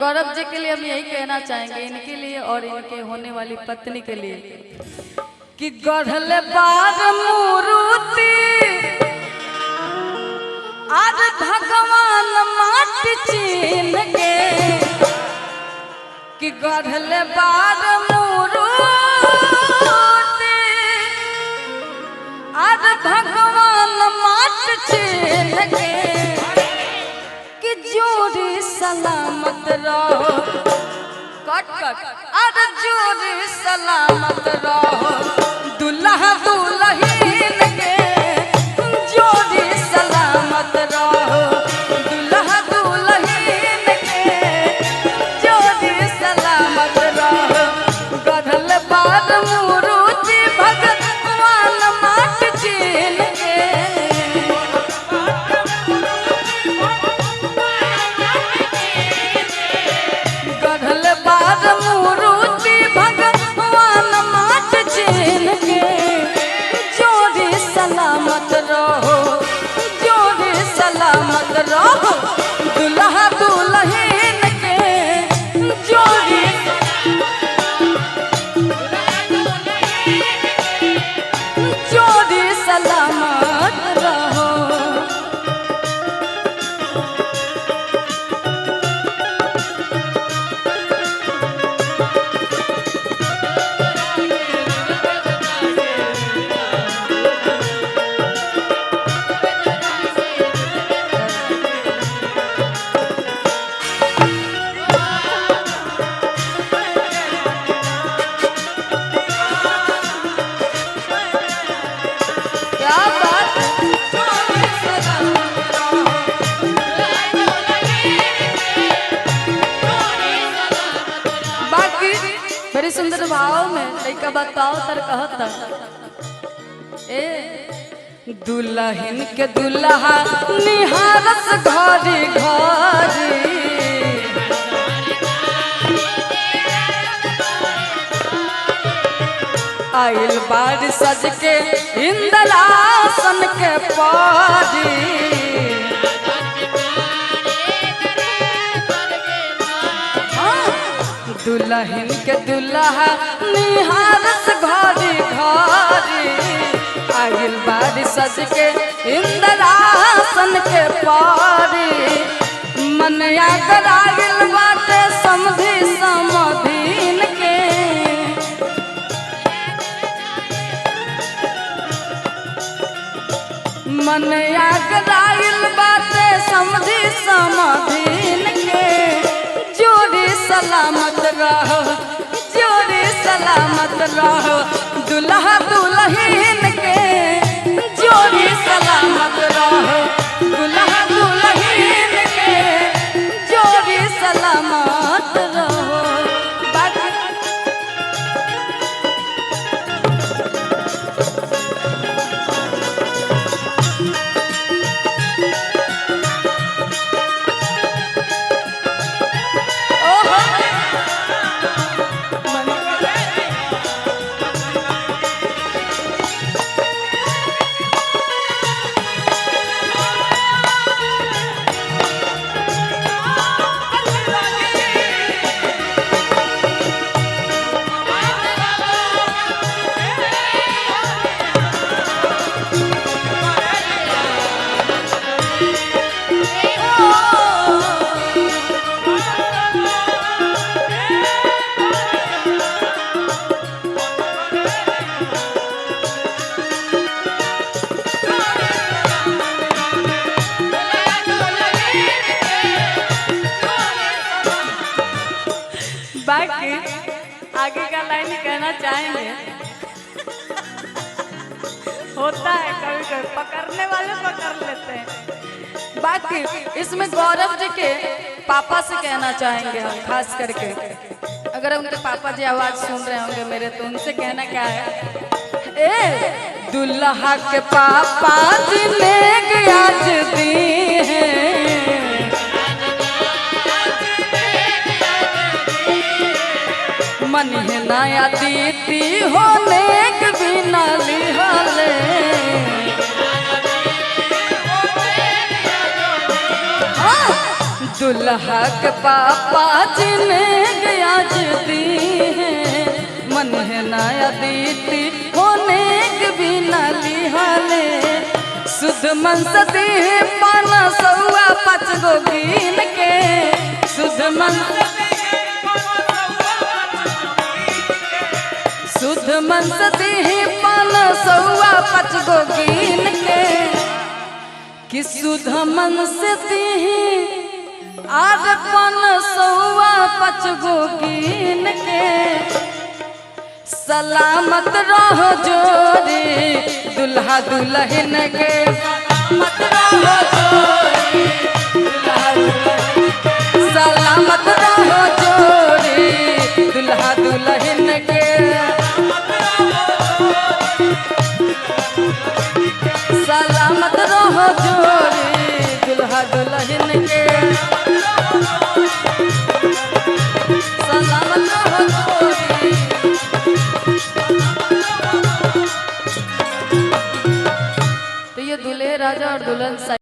गौरव जी के लिए हम यही कहना चाहेंगे, इनके लिए और इनके होने वाली पत्नी के लिए, कि गढ़ल बार मूर्ति आज भगवान माटी चीन के, कि गढ़ल बार मूर्ति आज भगवान माटी चीन के, कि जोड़ी सलामत रहो कट कट अरे जोड़ी सलामत रहो दुल्हा दुल्हन के, जोड़ी सलामत रहो दुल्हा दुल्हन के, जोड़ी सलामत रहो। गढ़ल बार मूर्ति भगवान माटी चीन के, गढ़ल बार मूर्ति भगवान माटी चीन के, जोड़ी सलामत रहो जोड़ी सलामत रहो दुल्हा दुल्हन के, जोड़ी जोड़ी सलामत रहो। क्या बात बाकी बड़ी सुंदर भाव में लड़का बताओ तर कहता ए दुल्हन के दुल्हा निहारस घरी घरी, आइल बार सज के इंदलासन के पारी, दुल्हन के दुल्हा निहारस घरी घरी, आइल बार सज के इंदलासन के पारी, मन आगराइल बाटे समझी समधीन के, मन आगराइल बाटे समझी समधीन के, जोड़ी सलामत रहो जोड़ी सलामत रहो दुल्हा दुल्हन के, जोड़ी सलामत रहो दुल्हा दुल्हन के, जोड़ी सलामत रहो। बाकी बाकी आगे का लाइन कहना चाहेंगे, होता है कभी कभी पकड़ने वाले पकड़ लेते हैं। बाकी इसमें गौरव जी के पापा से कहना चाहेंगे हम, खास करके अगर उनके पापा जी आवाज सुन रहे होंगे मेरे, तो उनसे कहना क्या है, ए दुल्हा के पापा जी ने आज दी है, मन है नया दीती होने के बिना लिहाले, दुल्हा के पापा जिन्हें गया दी है मन है नया दीती होने के बिना लिहाले शुद्ध मन सदी पाना सौआ 5 गो गिन के शुद्ध मन सदी पाना सौआ 5 गो गिन के कि शुद्ध मन से दी आज 5 सौआ 5 गो गिन के सलामत रहो जोड़ी दुल्हा दुल्हन के सलामत रहो जोड़ी दुल्हा दुल्हन के सलामत रहो जोड़ी दुल्हा दुल्हन के सलामत रहो जोड़ी। तो ये दूल्हे राजा और दुल्हन